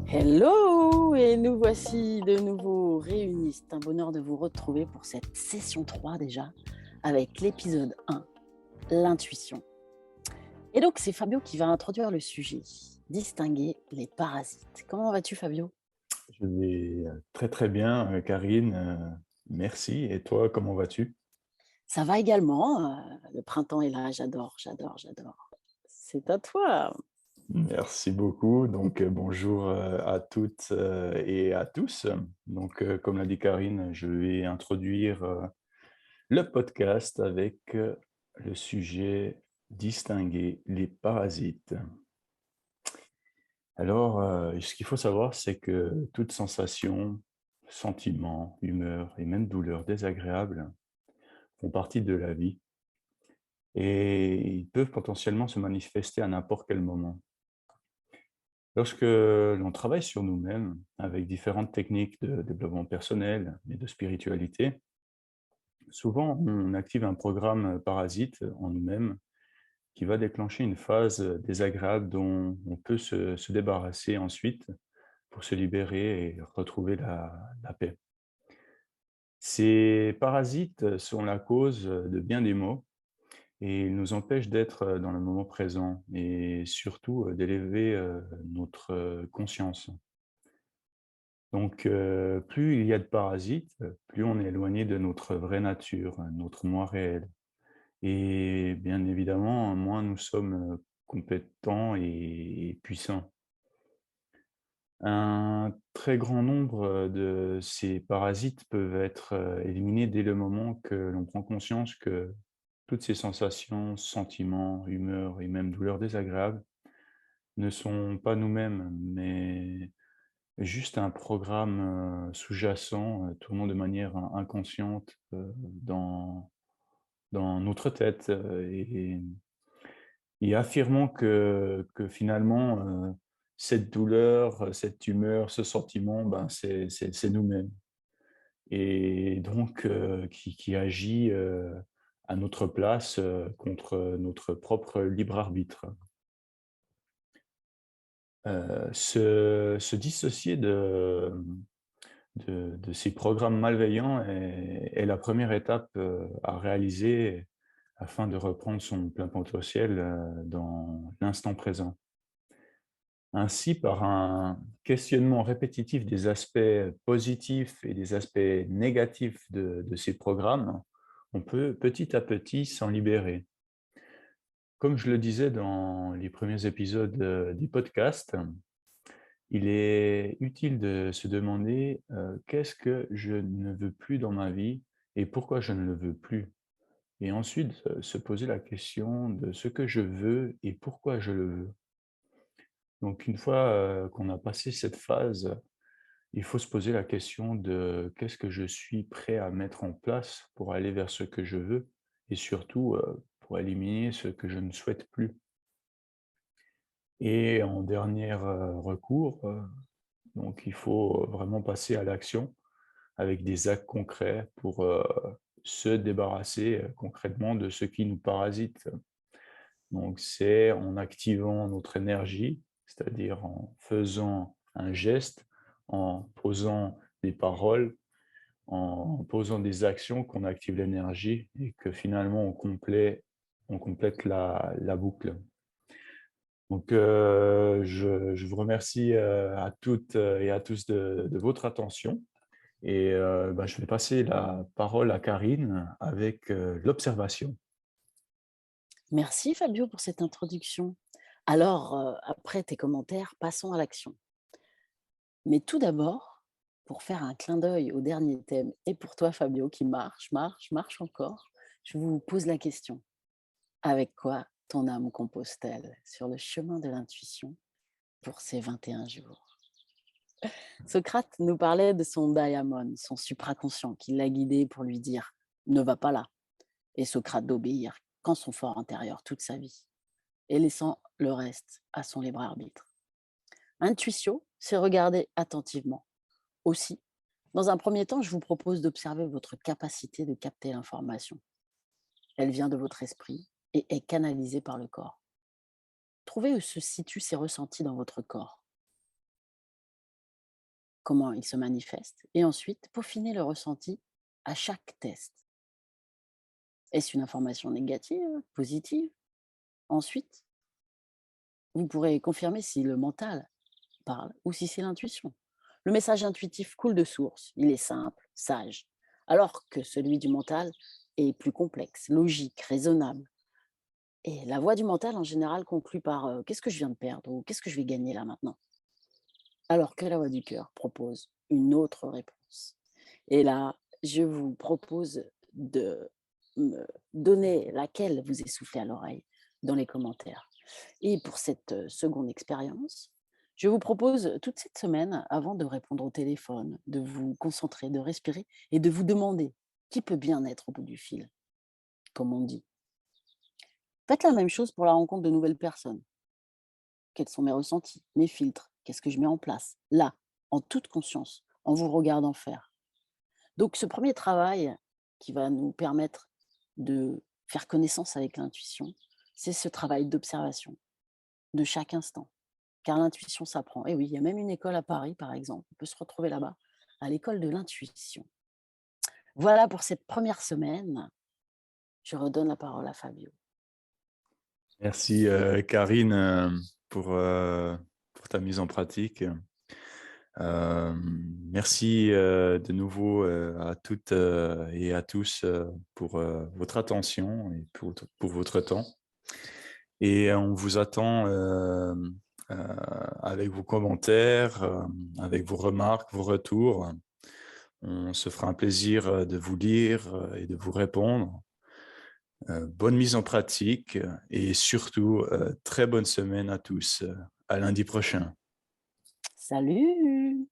Hello! Et nous voici de nouveau réunis. C'est un bonheur de vous retrouver pour cette session 3 déjà, avec l'épisode 1, l'intuition. Et donc, c'est Fabio qui va introduire le sujet, distinguer les parasites. Comment vas-tu, Fabio? Je vais très très bien, Karine. Merci. Et toi, comment vas-tu? Ça va également. Le printemps est là, j'adore, j'adore, j'adore. C'est à toi. Merci beaucoup. Donc, bonjour à toutes et à tous. Donc, comme l'a dit Karine, je vais introduire le podcast avec le sujet distinguer les parasites. Alors, ce qu'il faut savoir, c'est que toute sensation, sentiment, humeur et même douleur désagréable font partie de la vie et ils peuvent potentiellement se manifester à n'importe quel moment. Lorsque l'on travaille sur nous-mêmes avec différentes techniques de développement personnel et de spiritualité, souvent on active un programme parasite en nous-mêmes qui va déclencher une phase désagréable dont on peut se débarrasser ensuite pour se libérer et retrouver la paix. Ces parasites sont la cause de bien des maux et ils nous empêchent d'être, dans le moment présent et surtout, d'élever, notre, conscience. Donc, plus il y a de parasites, plus on est éloigné de notre vraie nature, notre moi réel et bien évidemment, moins nous sommes, compétents et puissants. Un très grand nombre, de ces parasites peuvent être, éliminés dès le moment que l'on prend conscience que toutes ces sensations, sentiments, humeurs et même douleurs désagréables ne sont pas nous-mêmes, mais juste un programme, sous-jacent, tournant de manière inconsciente, dans notre tête, et affirmons que finalement, cette douleur, cette humeur, ce sentiment, ben, c'est nous-mêmes et donc qui agit, à notre place, contre notre propre libre arbitre. Se dissocier de ces programmes malveillants est la première étape, à réaliser afin de reprendre son plein potentiel, dans l'instant présent. Ainsi, par un questionnement répétitif des aspects positifs et des aspects négatifs de ces programmes, on peut petit à petit s'en libérer. Comme je le disais dans les premiers épisodes, du podcast, il est utile de se demander, «Qu'est-ce que je ne veux plus dans ma vie et pourquoi je ne le veux plus?» Et ensuite, se poser la question de ce que je veux et pourquoi je le veux. Donc une fois, qu'on a passé cette phase, il faut se poser la question de: «Qu'est-ce que je suis prêt à mettre en place pour aller vers ce que je veux?» et surtout, pour éliminer ce que je ne souhaite plus. Et en dernier, recours, donc il faut vraiment passer à l'action avec des actes concrets pour, se débarrasser, concrètement de ce qui nous parasite. Donc c'est en activant notre énergie, c'est-à-dire en faisant un geste, en posant des paroles, en posant des actions qu'on active l'énergie et que finalement on complète la boucle. Donc, je vous remercie, à toutes, et à tous de votre attention et bah, je vais passer la parole à Karine avec, l'observation. Merci, Fabio, pour cette introduction. Alors, après tes commentaires, passons à l'action. Mais tout d'abord, pour faire un clin d'œil au dernier thème et pour toi Fabio qui marche, marche, marche encore, je vous pose la question. Avec quoi ton âme compose-t-elle sur le chemin de l'intuition pour ces 21 jours? Socrate nous parlait de son daimon, son supraconscient, qui l'a guidé pour lui dire: «Ne va pas là», et Socrate d'obéir qu'en son fort intérieur toute sa vie et laissant le reste à son libre arbitre. Intuition, c'est regarder attentivement. Aussi, dans un premier temps, je vous propose d'observer votre capacité de capter l'information. Elle vient de votre esprit et est canalisée par le corps. Trouvez où se situent ces ressentis dans votre corps. comment il se manifeste et ensuite peaufiner le ressenti à chaque test. Est-ce une information négative, positive? Ensuite, vous pourrez confirmer si le mental parle ou si c'est l'intuition. Le message intuitif coule de source, il est simple, sage, alors que celui du mental est plus complexe, logique, raisonnable. Et la voix du mental, en général, conclut par qu'est-ce que je viens de perdre ou qu'est-ce que je vais gagner là maintenant? Alors que la voix du cœur propose une autre réponse. Et là, je vous propose de me donner laquelle vous est soufflée à l'oreille dans les commentaires. Et pour cette seconde expérience, je vous propose toute cette semaine, avant de répondre au téléphone, de vous concentrer, de respirer et de vous demander qui peut bien être au bout du fil, comme on dit. Faites la même chose pour la rencontre de nouvelles personnes. Quels sont mes ressentis, mes filtres? Qu'est-ce que je mets en place? Là, en toute conscience, en vous regardant faire. Donc ce premier travail qui va nous permettre de faire connaissance avec l'intuition, c'est ce travail d'observation de chaque instant. Car l'intuition s'apprend. Et oui, il y a même une école à Paris, par exemple. On peut se retrouver là-bas, à l'école de l'intuition. Voilà pour cette première semaine. Je redonne la parole à Fabio. Merci, Karine, pour, pour ta mise en pratique. Merci, de nouveau, à toutes, et à tous, pour, votre attention et pour votre temps. Et on vous attend, avec vos commentaires, avec vos remarques, vos retours. On se fera un plaisir, de vous lire, et de vous répondre. Bonne mise en pratique, et surtout, très bonne semaine à tous. À lundi prochain. Salut!